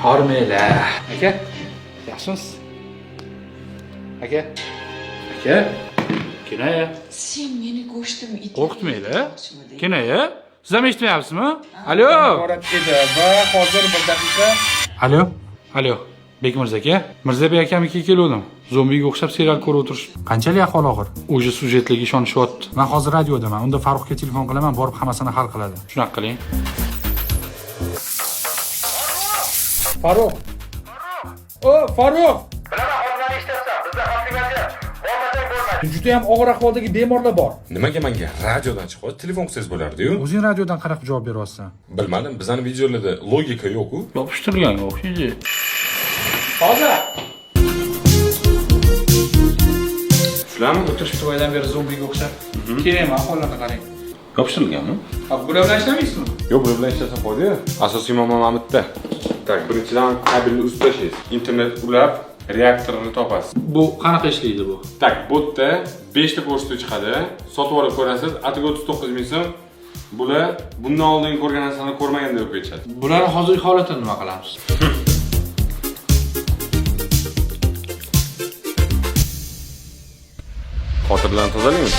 Hormanglar. Aka, yaxshimisiz? Aka. Aka. Kenaya. Sen meni go'shtim it. Qo'rqitmaydi. Kenaya. Siz ham eshitmayapsizmi? Alo. Iborat edi va hozir bir daqiqa. Alo. Alo. Bekmirza aka, Mirzabek akamnikiga kelgandim. Zombiga o'xshab serial ko'rib o'tirish. Qanchalik ahvoli og'ir? O'sha sujetlarga ishonishyapti. Men hozir radiodaman. Unda Farruxga telefon qilaman, borib hammasini hal qiladi. Shunaqa qiling. Farruh. O, Farruh. Bilaman, hozir eshitasan. Bizda xavflimachi bo'lmasang bo'lmaydi. Juda ham og'ir ahvoldagi bemorlar bor. Nimaga menga radiodan chiqib telefon qilsangiz bo'lardi-yu? O'zing radiodan qarab javob beryapsan. Bilmadim, bizning videolarda logika yo'q-ku. Yopishtirganga o'xshaydi. Hozir. Shularmi? O'tirishib turgandan beri zombiga o'xshab. Keling, ahvollarni qarang. Yopishtirilganmi? Bular bilan ishlaysizmi? Yo'q, bu bilan ishlasa foyda. Asosiy muammo mana bitta. Tak, birinchidan kabelni ustashasiz. Internet ulab, reaktorni topasiz. Bu qanaqa ishlaydi bu? Tak, bu yerda 5 ta pochta chiqadi. Sotib olib ko'rasiz. Atiga 39 ming so'm. Bular bundan oldin ko'rgan narsani ko'rmaganda o'qib ketadi. Bularning hozirgi holatini nima qilamiz? Xotirlarni tozalaymiz.